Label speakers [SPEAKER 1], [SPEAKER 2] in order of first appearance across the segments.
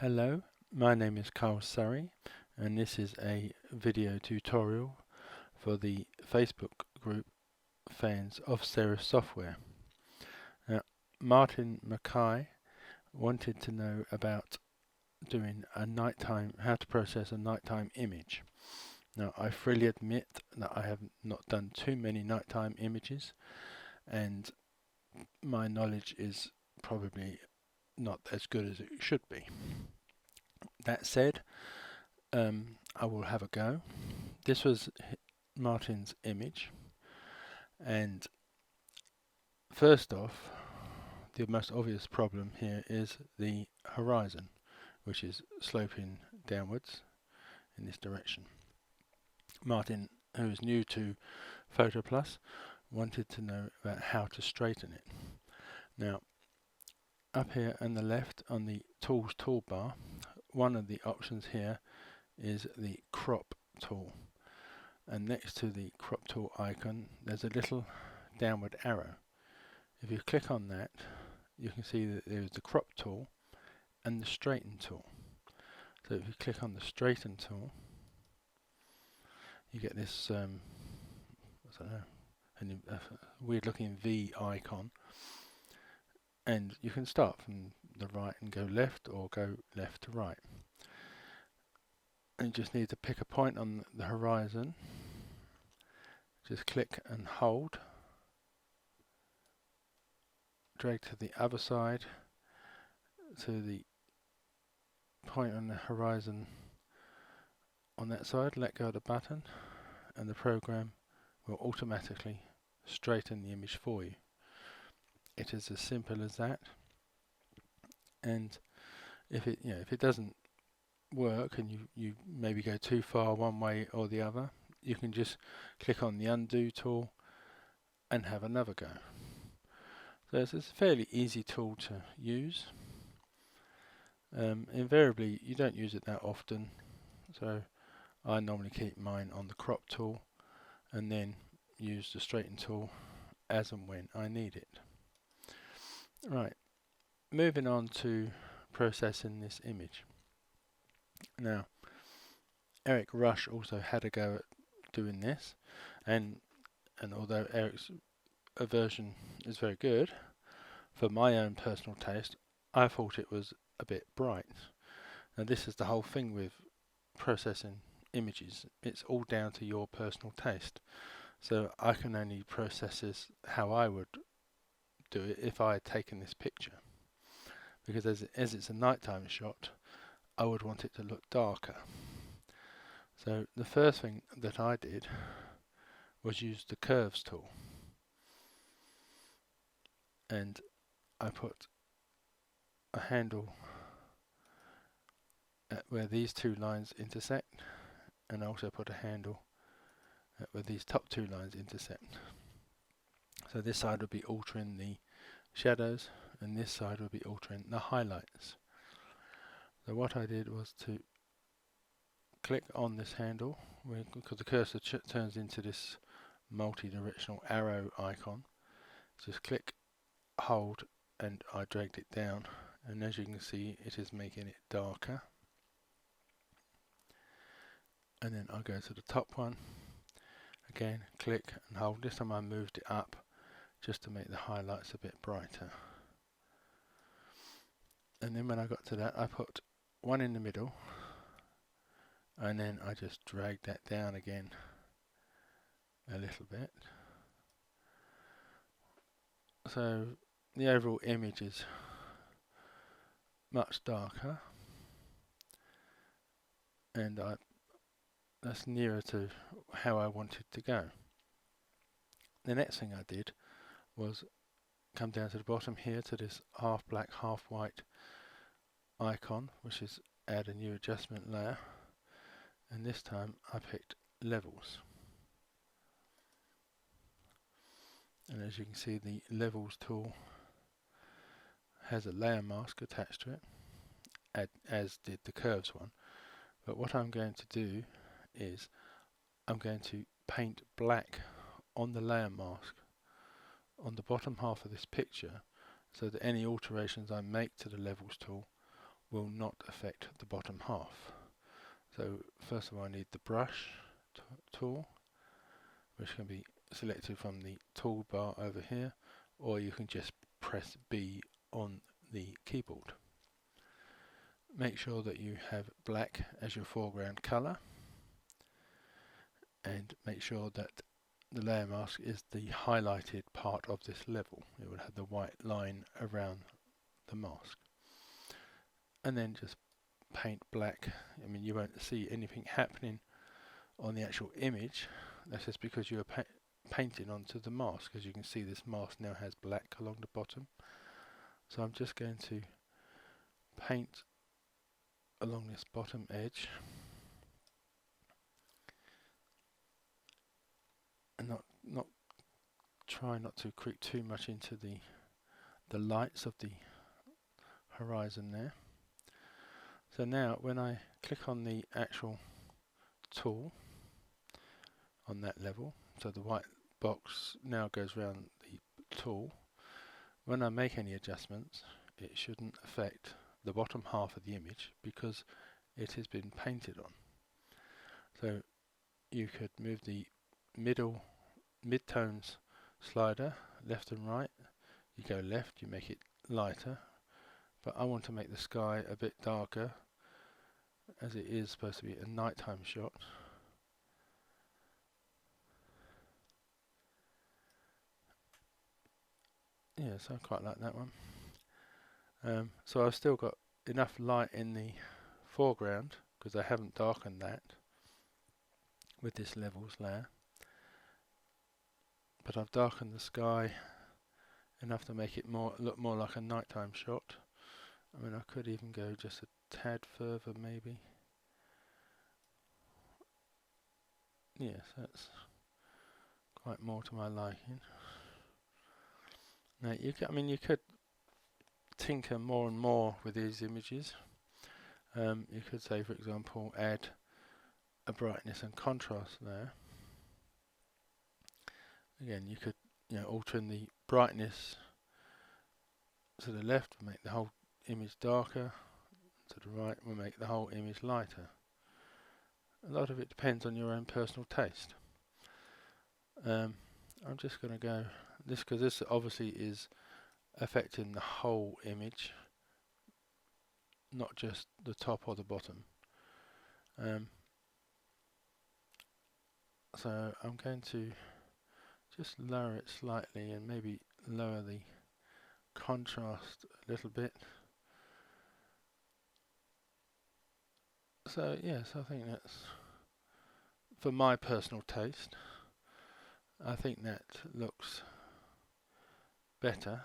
[SPEAKER 1] Hello, my name is Carl Surrey and this is a video tutorial for the Facebook group Fans of Serif Software. Now, Martin McKie wanted to know about doing a nighttime, how to process a nighttime image. Now, I freely admit that I have not done too many nighttime images and my knowledge is probably not as good as it should be. That said, I will have a go. This was Martin's image, and first off, the most obvious problem here is the horizon, which is sloping downwards in this direction. Martin, who is new to PhotoPlus, wanted to know about how to straighten it. Now, up here on the left on the Tools toolbar, one of the options here is the Crop tool. And next to the crop tool icon there's a little downward arrow. If you click on that, you can see that there's the crop tool and the straighten tool. So if you click on the straighten tool, you get this I don't know, a weird looking V icon, and you can start from the right and go left or go left to right. And you just need to pick a point on the horizon. Just click and hold, drag to the other side to the point on the horizon on that side, let go of the button, and the program will automatically straighten the image for you. It is as simple as that, and if it doesn't work and you maybe go too far one way or the other, you can just click on the undo tool and have another go. So it's a fairly easy tool to use. Invariably you don't use it that often, so I normally keep mine on the crop tool and then use the straighten tool as and when I need it. Right, moving on to processing this image. Now, Eric Rush also had a go at doing this, and although Eric's version is very good, for my own personal taste, I thought it was a bit bright. Now this is the whole thing with processing images. It's all down to your personal taste. So I can only process this how I would do it if I had taken this picture. Because as it's a nighttime shot, I would want it to look darker. So the first thing that I did was use the curves tool. And I put a handle at where these two lines intersect, and I also put a handle at where these top two lines intersect. So this side would be altering the shadows and this side would be altering the highlights. So what I did was to click on this handle, because the cursor turns into this multi-directional arrow icon. Just click, hold, and I dragged it down, and as you can see it is making it darker. And then I'll go to the top one, again click and hold. This time I moved it up just to make the highlights a bit brighter. And then when I got to that, I put one in the middle, and then I just dragged that down again a little bit. So the overall image is much darker, and that's nearer to how I wanted to go. The next thing I did was come down to the bottom here to this half black half white icon, which is add a new adjustment layer, and this time I picked levels. And as you can see, the levels tool has a layer mask attached to it, as did the curves one. But what I'm going to do is I'm going to paint black on the layer mask on the bottom half of this picture, so that any alterations I make to the levels tool will not affect the bottom half. So first of all I need the brush tool, which can be selected from the toolbar over here, or you can just press B on the keyboard. Make sure that you have black as your foreground colour, and make sure that the layer mask is the highlighted part of this level. It will have the white line around the mask. And then just paint black. I mean, you won't see anything happening on the actual image. That's just because you are painting onto the mask. As you can see, this mask now has black along the bottom. So I'm just going to paint along this bottom edge, and not try not to creep too much into the lights of the horizon there. So now when I click on the actual tool on that level, so the white box now goes around the tool, when I make any adjustments it shouldn't affect the bottom half of the image because it has been painted on. So you could move the mid-tones slider left and right. You go left, you make it lighter, but I want to make the sky a bit darker as it is supposed to be a nighttime shot. Yes, I quite like that one. So I've still got enough light in the foreground because I haven't darkened that with this levels layer, but I've darkened the sky enough to make it look more like a nighttime shot. I mean, I could even go just a tad further maybe. Yes, that's quite more to my liking. Now you could tinker more and more with these images. You could say, for example, add a brightness and contrast there. Again, you could alter in the brightness to the left will make the whole image darker, to the right will make the whole image lighter. A lot of it depends on your own personal taste. I'm just going to go this because this obviously is affecting the whole image, not just the top or the bottom. So I'm going to just lower it slightly and maybe lower the contrast a little bit. So yes, I think that's, for my personal taste, I think that looks better.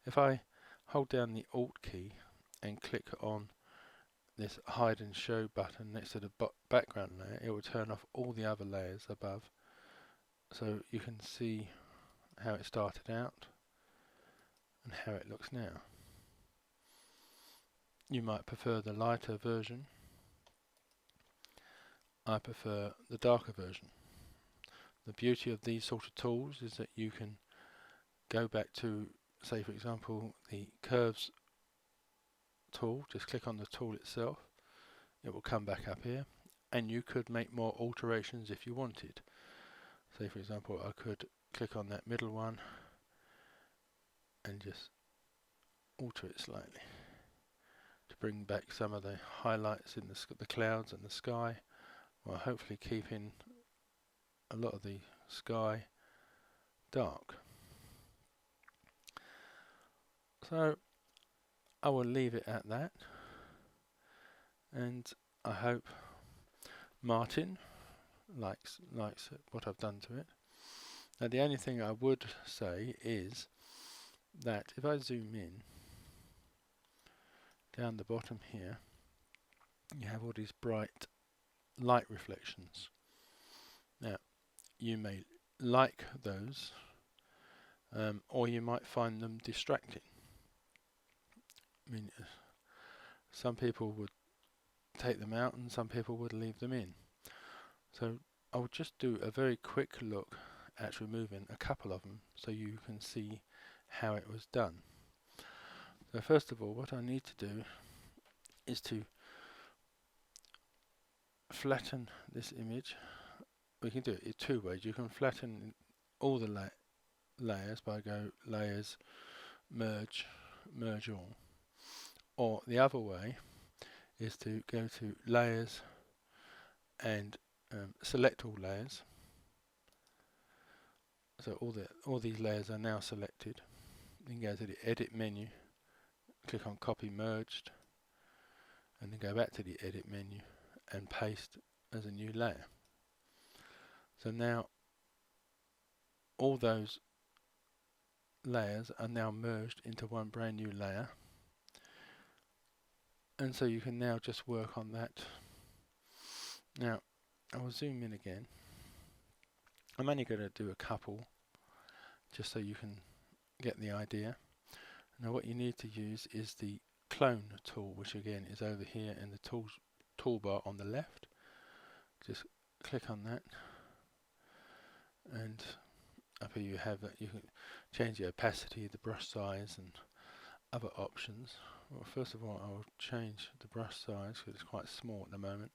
[SPEAKER 1] If I hold down the Alt key and click on this hide and show button next to the background layer, it will turn off all the other layers above, so you can see how it started out and how it looks now. You might prefer the lighter version. I prefer the darker version. The beauty of these sort of tools is that you can go back to, say for example, the curves tool. Just click on the tool itself, it will come back up here, and you could make more alterations if you wanted. Say for example, I could click on that middle one and just alter it slightly to bring back some of the highlights in the clouds and the sky, while hopefully keeping a lot of the sky dark. So I will leave it at that, and I hope Martin likes what I've done to it. Now the only thing I would say is that if I zoom in down the bottom here, you have all these bright light reflections. Now you may like those, or you might find them distracting. I mean, some people would take them out and some people would leave them in. So I would just do a very quick look at removing a couple of them so you can see how it was done. So first of all, what I need to do is to flatten this image. We can do it in two ways. You can flatten all the layers by go layers, merge all. Or the other way is to go to layers and select all layers. So all these layers are now selected. You can go to the edit menu, click on copy merged, and then go back to the edit menu and paste as a new layer. So now all those layers are now merged into one brand new layer, and so you can now just work on that. Now I will zoom in again. I'm only going to do a couple just so you can get the idea. Now what you need to use is the clone tool, which again is over here in the toolbar on the left. Just click on that, and up here you have that. You can change the opacity, the brush size, and other options. Well, first of all, I will change the brush size because it's quite small at the moment.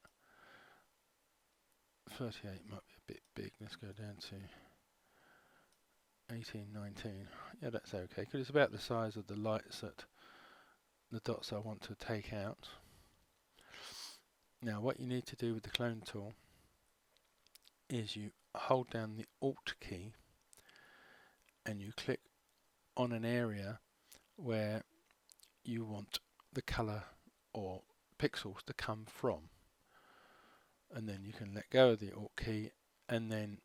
[SPEAKER 1] 38 might be a bit big. Let's go down to 18, 19. Yeah, that's okay because it's about the size of the lights that the dots I want to take out. Now what you need to do with the clone tool is you hold down the Alt key and you click on an area where you want the color or pixels to come from, and then you can let go of the Alt key and then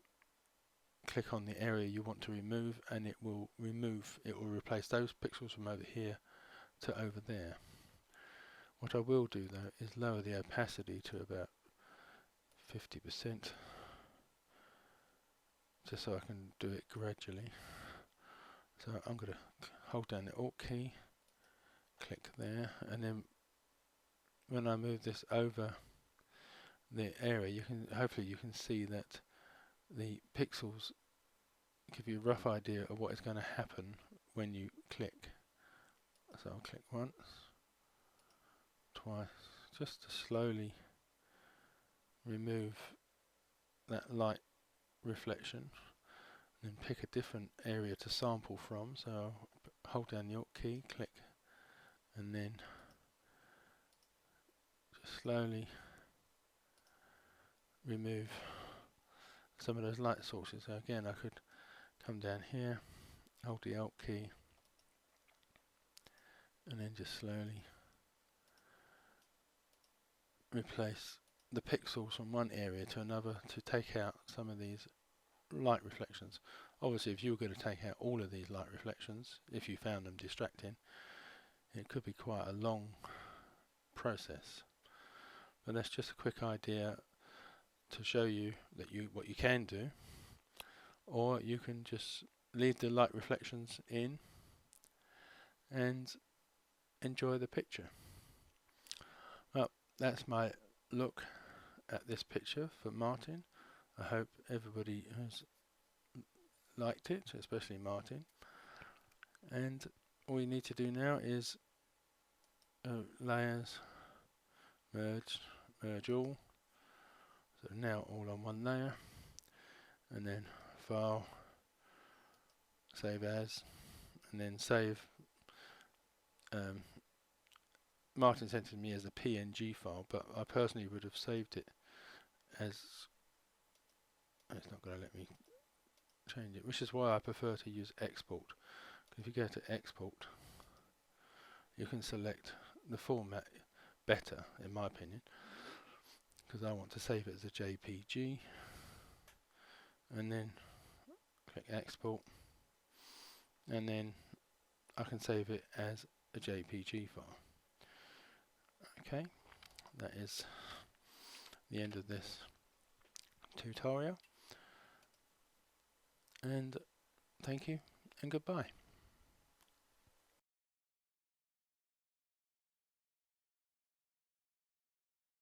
[SPEAKER 1] click on the area you want to remove, and it will replace those pixels from over here to over there. What I will do though is lower the opacity to about 50%, just so I can do it gradually. So I'm going to hold down the Alt key, click there, and then when I move this over the area, hopefully you can see that the pixels give you a rough idea of what is going to happen when you click. So I'll click once, twice, just to slowly remove that light reflection, and then pick a different area to sample from. So I'll hold down the Alt key, click, and then just slowly remove some of those light sources. So again, I could come down here, hold the Alt key, and then just slowly replace the pixels from one area to another to take out some of these light reflections. Obviously, if you were going to take out all of these light reflections, if you found them distracting, it could be quite a long process. But that's just a quick idea to show you that what you can do, or you can just leave the light reflections in and enjoy the picture. Well, that's my look at this picture for Martin. I hope everybody has liked it, especially Martin. And all you need to do now is layers, merge all. So now all on one layer, and then file, save as, and then save. Martin sent it to me as a PNG file, but I personally would have saved it as, it's not going to let me change it, which is why I prefer to use export. If you go to export, you can select the format better, in my opinion, because I want to save it as a JPG, and then click export, and then I can save it as a JPG file. Okay, that is the end of this tutorial, and thank you and goodbye.